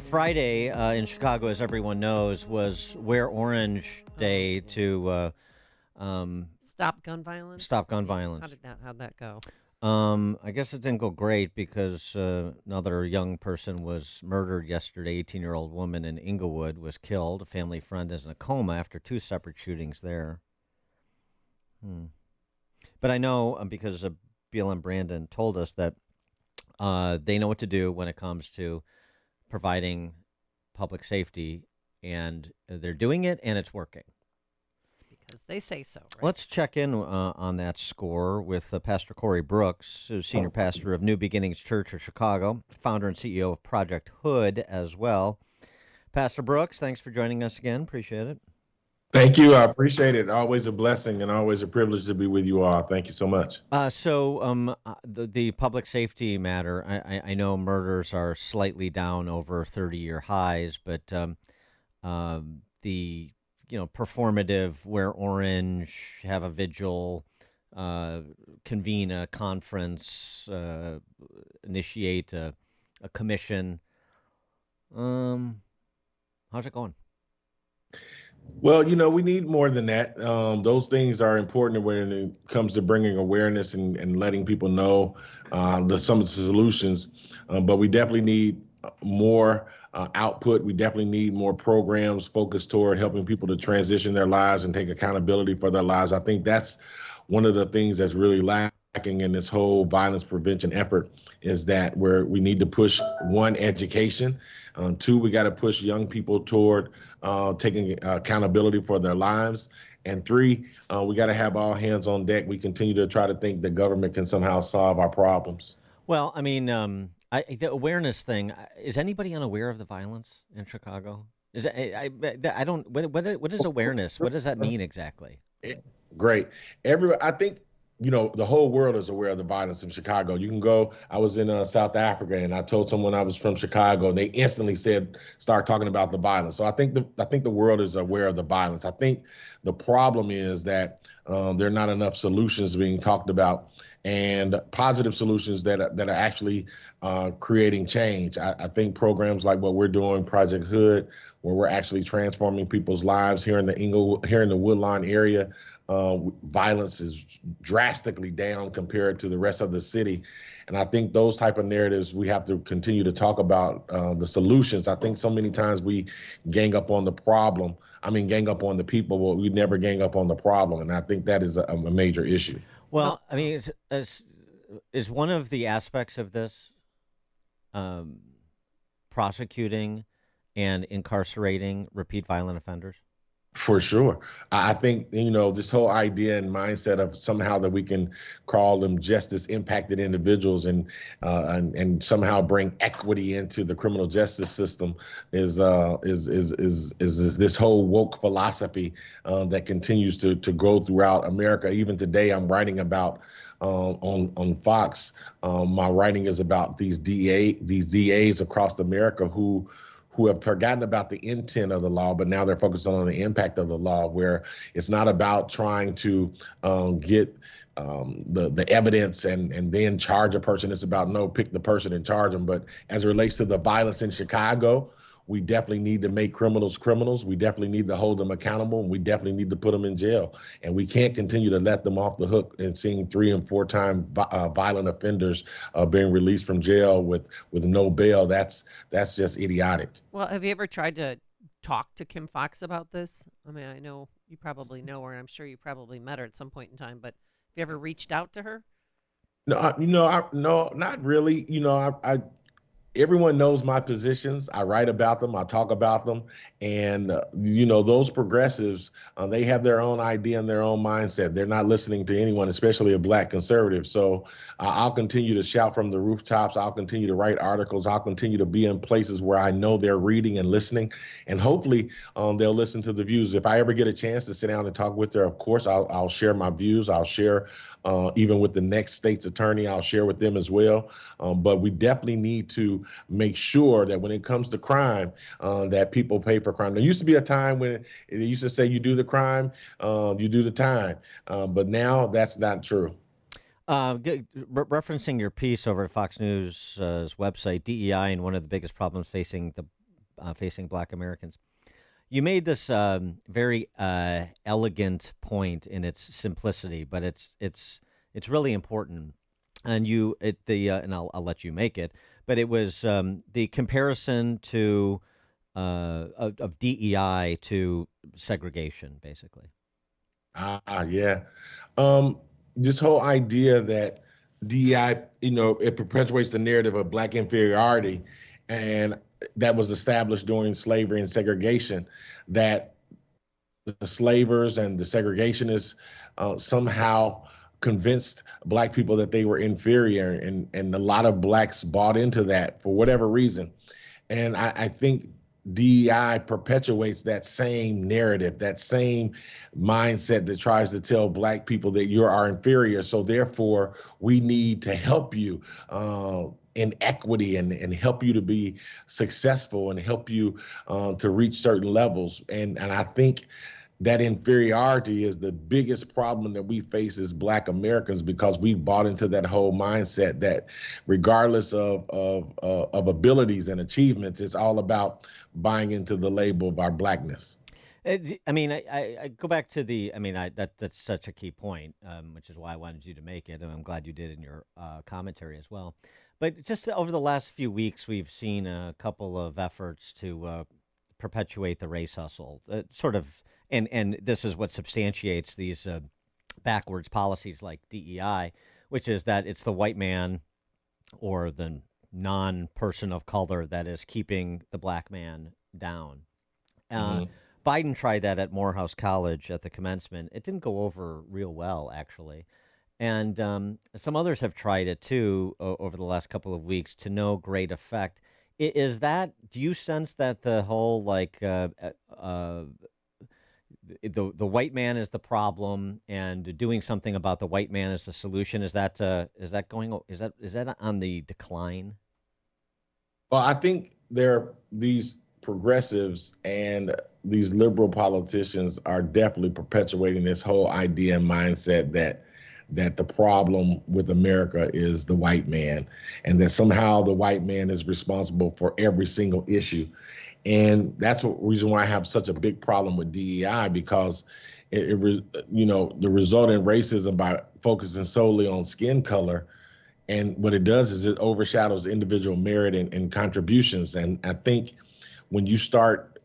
Friday in Chicago, as everyone knows, was Wear Orange Day to Stop gun violence. stop gun Yeah. violence. How'd that go? I guess it didn't go great because another young person was murdered yesterday. 18-year-old woman in Inglewood was killed. A family friend is in a coma after two separate shootings there. Hmm. But I know because BLM Brandon told us that they know what to do when it comes to providing public safety, and they're doing it, and it's working. Because they say so, right? Let's check in on that score with Pastor Corey Brooks, who's senior pastor of New Beginnings Church of Chicago, founder and CEO of Project Hood as well. Pastor Brooks, thanks for joining us again. Appreciate it. Thank you. I appreciate it. Always a blessing and always a privilege to be with you all. Thank you so much. The public safety matter, I know murders are slightly down over 30-year highs, but the performative, wear orange, have a vigil, convene a conference, initiate a commission. How's it going? Well, we need more than that. Those things are important when it comes to bringing awareness and letting people know some of the solutions. But we definitely need more output. We definitely need more programs focused toward helping people to transition their lives and take accountability for their lives. I think that's one of the things that's really lacking in this whole violence prevention effort is that we need to push one, education. Two, we got to push young people toward taking accountability for their lives. And three, we got to have all hands on deck. We continue to try to think the government can somehow solve our problems. Well, I mean, the awareness thing. Is anybody unaware of the violence in Chicago? Is it, I don't. What is awareness? What does that mean exactly? Great. I think, the whole world is aware of the violence in Chicago. You can go, I was in South Africa and I told someone I was from Chicago and they instantly start talking about the violence. So I think the world is aware of the violence. I think the problem is that there are not enough solutions being talked about and positive solutions that are actually creating change. I think programs like what we're doing, Project Hood, where we're actually transforming people's lives here in the Woodlawn area. Violence is drastically down compared to the rest of the city. And I think those type of narratives, we have to continue to talk about the solutions. I think so many times we gang up on the problem. Gang up on the people, but we never gang up on the problem. And I think that is a major issue. Well, I mean, is one of the aspects of this prosecuting and incarcerating repeat violent offenders? For sure. I think, this whole idea and mindset of somehow that we can call them justice impacted individuals and somehow bring equity into the criminal justice system is this whole woke philosophy that continues to go throughout America. Even today, I'm writing about on Fox. My writing is about these DAs across America who have forgotten about the intent of the law, but now they're focused on the impact of the law, where it's not about trying to get the evidence and then charge a person. It's about pick the person and charge them. But as it relates to the violence in Chicago, we definitely need to make criminals criminals. We definitely need to hold them accountable, and we definitely need to put them in jail. And we can't continue to let them off the hook and seeing 3 and 4 time violent offenders being released from jail with no bail. That's just idiotic. Well, have you ever tried to talk to Kim Fox about this? I mean, I know you probably know her, and I'm sure you probably met her at some point in time. But have you ever reached out to her? No, no, not really. I everyone knows my positions. I write about them. I talk about them. And, those progressives, they have their own idea and their own mindset. They're not listening to anyone, especially a black conservative. So I'll continue to shout from the rooftops. I'll continue to write articles. I'll continue to be in places where I know they're reading and listening. And hopefully they'll listen to the views. If I ever get a chance to sit down and talk with her, of course, I'll share my views. I'll share even with the next state's attorney. I'll share with them as well. But we definitely need to make sure that when it comes to crime, that people pay for crime. There used to be a time when it used to say you do the crime, you do the time. But now that's not true. Referencing your piece over at Fox News' website, DEI and one of the biggest problems facing the facing Black Americans. You made this very elegant point in its simplicity, but it's really important. And and I'll let you make it. But it was the comparison to of DEI to segregation, basically. Yeah. This whole idea that DEI, it perpetuates the narrative of Black inferiority, and that was established during slavery and segregation, that the slavers and the segregationists somehow convinced Black people that they were inferior, and a lot of Blacks bought into that for whatever reason. And I think DEI perpetuates that same narrative, that same mindset that tries to tell Black people that you are inferior. So therefore, we need to help you in equity and help you to be successful and help you to reach certain levels. And I think that inferiority is the biggest problem that we face as Black Americans, because we bought into that whole mindset that regardless of abilities and achievements, it's all about buying into the label of our Blackness. I mean, I go back to that's such a key point, which is why I wanted you to make it, and I'm glad you did in your commentary as well. But just over the last few weeks, we've seen a couple of efforts to perpetuate the race hustle, sort of. And this is what substantiates these backwards policies like DEI, which is that it's the white man or the non-person of color that is keeping the Black man down. Biden tried that at Morehouse College at the commencement. It didn't go over real well, actually. And some others have tried it, too, over the last couple of weeks to no great effect. Do you sense that the whole, the white man is the problem, and doing something about the white man is the solution? Is that on the decline? Well, I think these progressives and these liberal politicians are definitely perpetuating this whole idea and mindset that the problem with America is the white man, and that somehow the white man is responsible for every single issue. And that's the reason why I have such a big problem with DEI, because the result in racism by focusing solely on skin color, and what it does is it overshadows individual merit and contributions. And I think when you start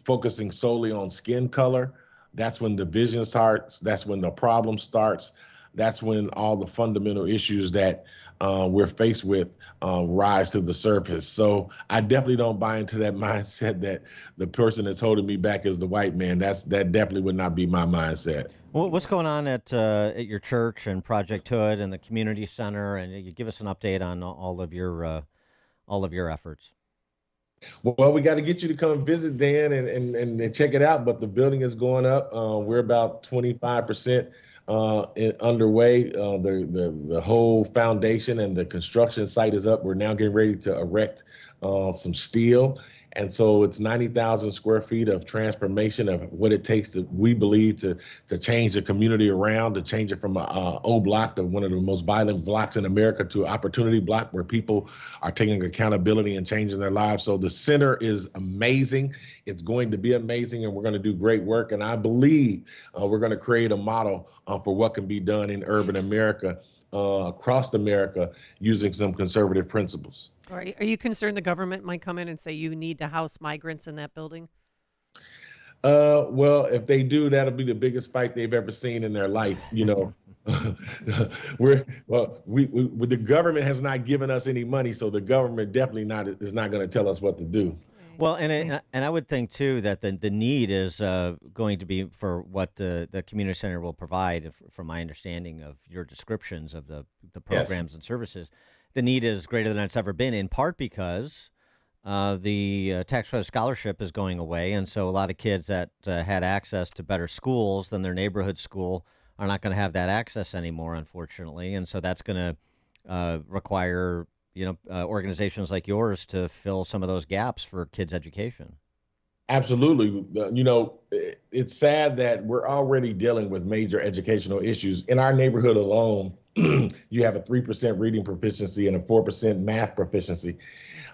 focusing solely on skin color, that's when division starts. That's when the problem starts. That's when all the fundamental issues that we're faced with rise to the surface. So I definitely don't buy into that mindset that the person that's holding me back is the white man. That definitely would not be my mindset. Well, what's going on at your church and Project Hood and the community center? And you give us an update on all of your efforts. Well, we got to get you to come visit, Dan, and check it out. But the building is going up. We're about 25% underway. The whole foundation and the construction site is up. We're now getting ready to erect some steel. And so it's 90,000 square feet of transformation of what it takes we believe, to change the community around, to change it from an old block to one of the most violent blocks in America to an opportunity block where people are taking accountability and changing their lives. So the center is amazing. It's going to be amazing, and we're going to do great work. And I believe we're going to create a model for what can be done in urban America, across America, using some conservative principles. Are you concerned the government might come in and say you need to house migrants in that building? Well, if they do, that'll be the biggest fight they've ever seen in their life. The government has not given us any money, so the government definitely is not going to tell us what to do. Well, and I would think too that the need is going to be for what the community center will provide. From my understanding of your descriptions of the programs and services, the need is greater than it's ever been. In part because the tax credit scholarship is going away, and so a lot of kids that had access to better schools than their neighborhood school are not going to have that access anymore, unfortunately, and so that's going to require organizations like yours to fill some of those gaps for kids' education. Absolutely. It's sad that we're already dealing with major educational issues. In our neighborhood alone, you have a 3% reading proficiency and a 4% math proficiency.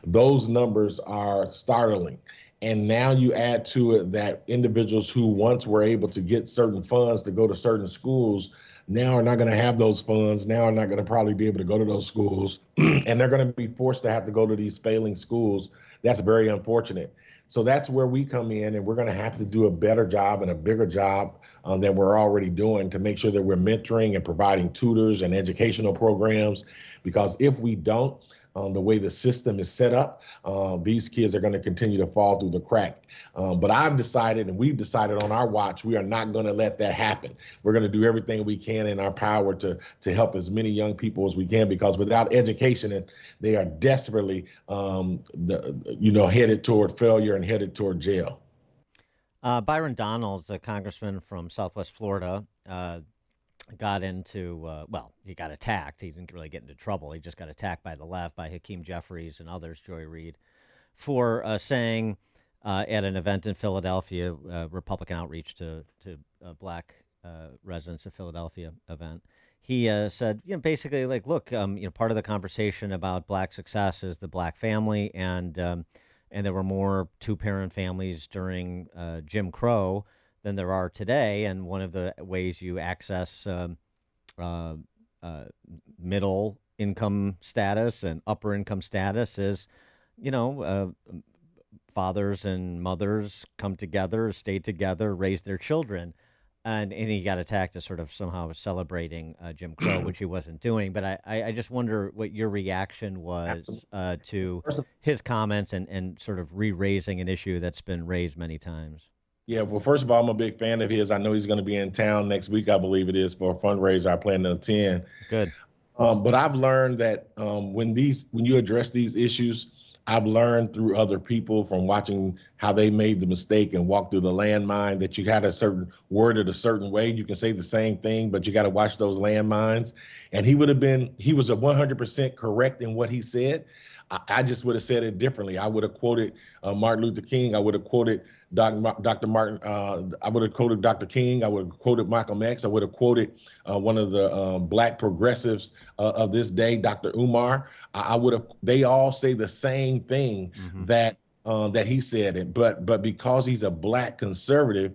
Those numbers are startling. And now you add to it that individuals who once were able to get certain funds to go to certain schools now are not going to have those funds, now are not going to probably be able to go to those schools, and they're going to be forced to have to go to these failing schools. That's very unfortunate. So that's where we come in, and we're going to have to do a better job and a bigger job than we're already doing to make sure that we're mentoring and providing tutors and educational programs. Because if we don't, the way the system is set up, these kids are going to continue to fall through the crack. But I've decided, and we've decided on our watch, we are not going to let that happen. We're going to do everything we can in our power to help as many young people as we can, because without education, they are desperately, headed toward failure and headed toward jail. Byron Donalds, a congressman from Southwest Florida, got into, he got attacked. He didn't really get into trouble. He just got attacked by the left, by Hakeem Jeffries and others, Joy Reid, for saying at an event in Philadelphia, Republican outreach to black residents of Philadelphia event. He said, basically like, look, part of the conversation about black success is the black family, and there were more two-parent families during Jim Crow than there are today. And one of the ways you access middle income status and upper income status is, fathers and mothers come together, stay together, raise their children. And he got attacked as sort of somehow celebrating Jim Crow, which he wasn't doing. But I just wonder what your reaction was to his comments and sort of re-raising an issue that's been raised many times. Yeah, well, first of all, I'm a big fan of his. I know he's going to be in town next week, I believe it is, for a fundraiser I plan to attend. Good. But I've learned that when you address these issues, I've learned through other people from watching how they made the mistake and walked through the landmine that you got a certain word it a certain way. You can say the same thing, but you got to watch those landmines. And he was 100% correct in what he said. I just would have said it differently. I would have quoted Martin Luther King. I would have quoted Dr. Martin. I would have quoted Dr. King. I would have quoted Malcolm X. I would have quoted one of the black progressives of this day, Dr. Umar. I would have. They all say the same thing that he said it, but because he's a black conservative,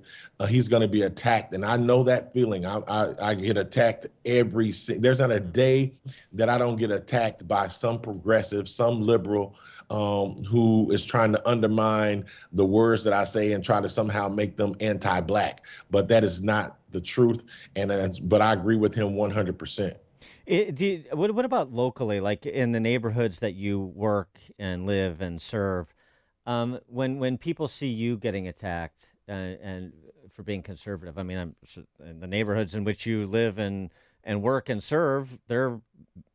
he's going to be attacked, and I know that feeling. I get attacked there's not a day that I don't get attacked by some progressive, some liberal, who is trying to undermine the words that I say and try to somehow make them anti-black. But that is not the truth, but I agree with him 100%. What about locally, like in the neighborhoods that you work and live and serve? When people see you getting attacked and for being conservative, I mean, in the neighborhoods in which you live and work and serve, they're,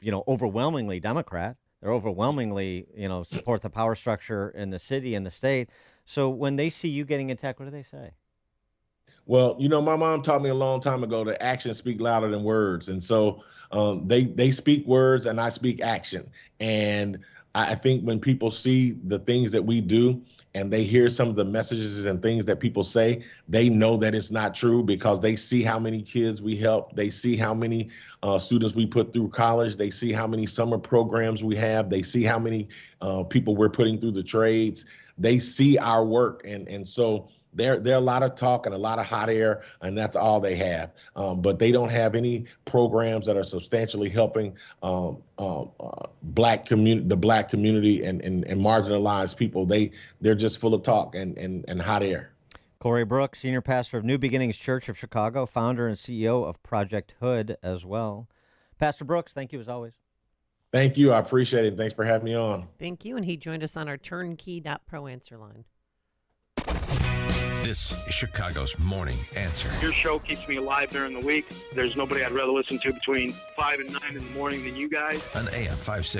overwhelmingly Democrat. They're overwhelmingly, support the power structure in the city and the state. So when they see you getting attacked, what do they say? Well, my mom taught me a long time ago that actions speak louder than words. And so they speak words and I speak action. And I think when people see the things that we do and they hear some of the messages and things that people say, they know that it's not true because they see how many kids we help. They see how many students we put through college. They see how many summer programs we have. They see how many people we're putting through the trades. They see our work. And so There are a lot of talk and a lot of hot air, and that's all they have. But they don't have any programs that are substantially helping the black community and marginalized people. They're just full of talk and hot air. Corey Brooks, senior pastor of New Beginnings Church of Chicago, founder and CEO of Project Hood as well. Pastor Brooks, thank you as always. Thank you. I appreciate it. Thanks for having me on. Thank you. And he joined us on our turnkey.pro answer line. This is Chicago's Morning Answer. Your show keeps me alive during the week. There's nobody I'd rather listen to between 5 and 9 in the morning than you guys. On AM 560.